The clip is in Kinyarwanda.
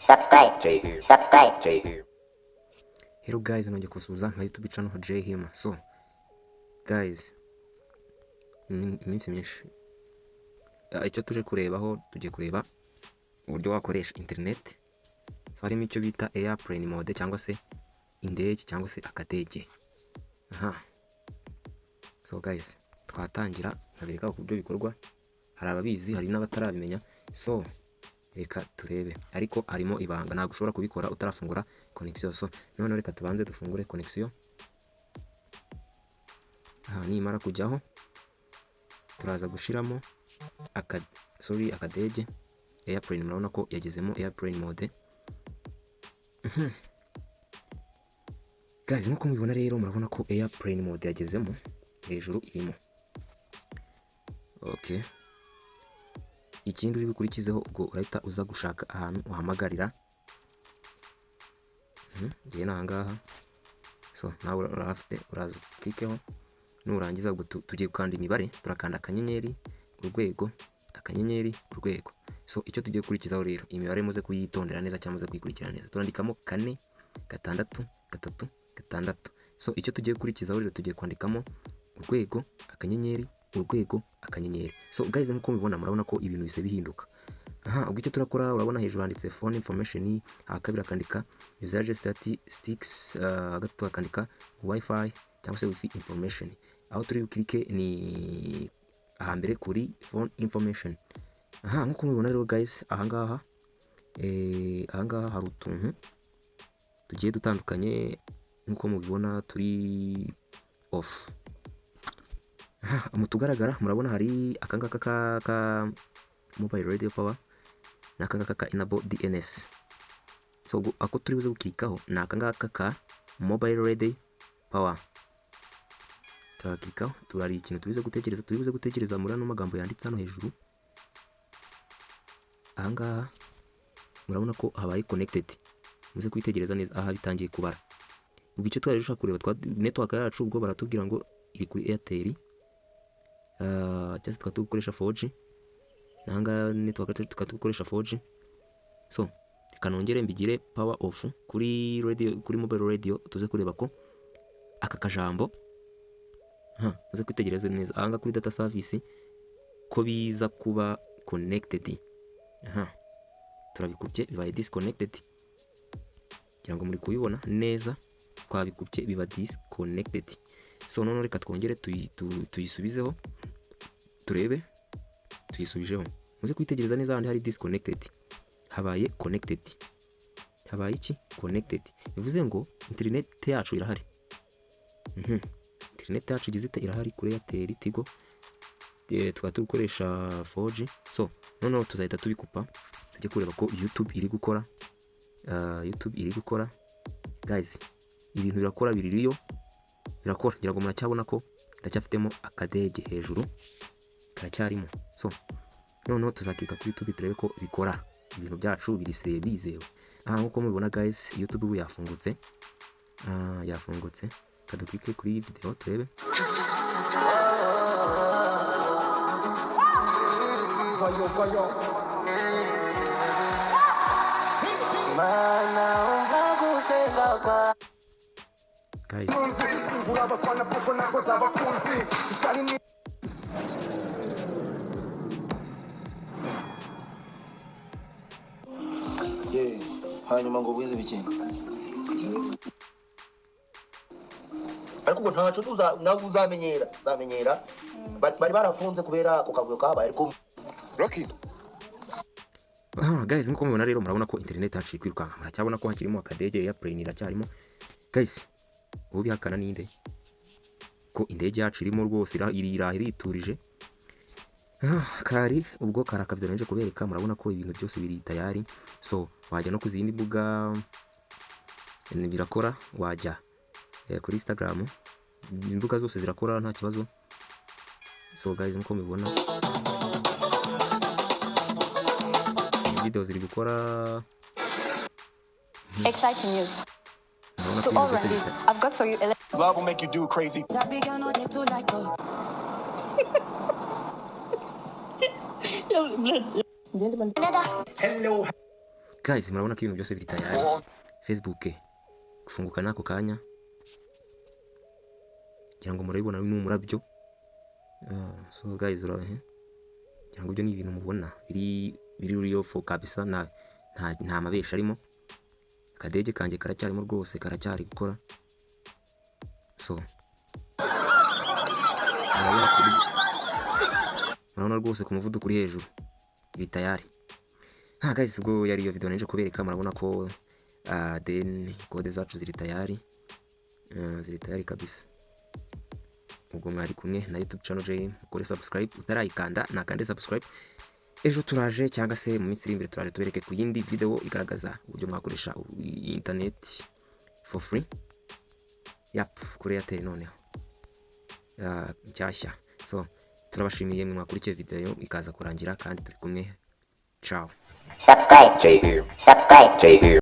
subscribe. Hello guys, nongeye kusubiza nka YouTube channel Jayhim. So guys, iminsi myinshi icyo tuje kurebaho, tugiye kureba uburyo wakoresha internet. So harimo icyo bita airplane mode cyangwa se indege cyangwa se akadege. So guys, twatangira nkabereka uko byo bikorwa. Hari ababizi, hari n'abatarabimenya. So reka turebe, ariko harimo ibanga, ntabwo ushobora kubikora utarafungura connection. So none reka tubanze dufungure connection. Nimara kujyaho turaza gushiramo akadege airplane. Murabona ko yagezemo airplane mode. Guys, nkuko mubibona rero, murabona ko airplane mode yagezemo, hejuru irimo. Okay, ikindi uri bukurikizeho ubwo urahita uza gushaka ahantu uhamagarira. Ngiye nahangaha. So nawe urafite, uraza ukikeho, nurangiza ubwo tugiye gukanda imibare. Turakanda akanyenyeri urwego, akanyenyeri urwego. So icyo tugiye gukurikizaho rero, imibare muze kuyitondera neza cyangwa muze kuyikurikirana neza. Turandikamo 4 6 3 6. So icyo tugiye gukurikizaho rero, tugiye kwandikamo urwego, akanyenyeri urwego, akanyenyeri. So guys, nkuko mubibona, murabona ko ibintu bise bihinduka. Ubwo icyo turakora, urabona hejuru handitse phone information, akabiri akandika usage statistics, gatatu akandika wifi cyangwa se wifi information. Aho turi clique ni ahambere kuri phone information. Nkuko mubibona rero guys, ahangaha hari utuntu tugiye dutandukanye. Nkuko mubibona turi off. Mutugaragara murabona hari akangaka ka mobile radio power nakangaka ka enable DNS. So ako turi buze gukikaho nakangaka ka mobile radio power. Turakikaho, turari ikintu turibuze gutekereza muri ano magambo yanditse hano hejuru. Ahangaha murabona ko habaye connected, muze kwitegereza neza. Aha bitangiye kubara. Ubwo icyo twarishaka kureba network yacu, ubwo baratubwira ngo iri kuri Airtel, cyase tukatukoresha 4G. Nanga network tukatukoresha 4G. So reka nongere mbigire power off kuri radio, kuri mobile radio. Tuze kureba ko aka kajambo muze kwitegereza neza. Ahanga kuri data service ko biza kuba connected. Turabikubye bibaye disconnected. Kugira ngo muri kubibona neza, twabikubye biba disconnected. So none reka twongere tuyisubizeho turebe. Tuyisubijeho, muze kwitegereza neza. Ahandi hari disconnected, habaye connected. Habaye iki? Connected. Bivuze ngo internet yacu irahari. Internet yacu igizite irahari kuri Airtel Tigo. Tukaba dukoresha 4G. So none tuzahita tubikupa, tujye kureba ko YouTube iri gukora. YouTube iri gukora guys, ibintu birakora, biririyo birakora. Ngira ngo muracyabona ko ndacyafitemo akadege hejuru karacyarimo. So none tuzakika kuri YouTube turebe ko bikora, ibintu byacu biriseye bizewe. Nkuko mubibona guys, YouTube ubu yafungutse. Yafungutse. Kadukike kuri video turebe. Guys, hanyuma ngo wize biki, ariko ngo ntaco nawe uzamenyera. Bari barafunze kubera ako kavuyo kabaye, ariko Rocky. Guys, nkuko mubibona rero, murabona ko internet yacu kwirukanka. Muracyabona ko hakirimo akadege airplane iracyarimo. Guys, ubu bihakana ninde ko indege yacu irimo rwose iriturije. Kari ubwo karakavyo nanje kubereka. Murabona ko ibintu byose biri tayari. So wajya no kuzindi mbuga birakora, wajya kuri Instagram, imbuga zose zirakora nta kibazo. So guys, nkuko mubibona video ziri gukora. Exciting news. To all rallies, I've got for you. Love will make you do crazy. Hello. guys, murabona ko ibintu byose biri tayari. Facebook gufunguka nako kanya, kugira ngo murabibona n'umurabyo. So guys, kugira ngo ibyo ni ibintu mubona biri real for kabisa, nta mabesha arimo. Akadege kanjye karacyarimo rwose, karacyari gukora. So murabona rwose ku muvuduko uri hejuru, biri tayari. Guys, ubwo yari iyo video nje kubereka, murabona ko then code zacu ziri tayari, kabisa. Ubwo mwari kumwe na YouTube channel Jayhim, ukore subscribe utarayikanda, nakande subscribe. Ejo turaje cyangwa se mu minsi iri imbere turaje tubereke ku yindi video igaragaza uburyo mwakoresha internet for free. Kuri Airtel noneho nshyashya. So turabashimiye mwe mwakurikiye video ikaza kurangira, kandi turi kumwe. Ciao. Subscribe Jayhim.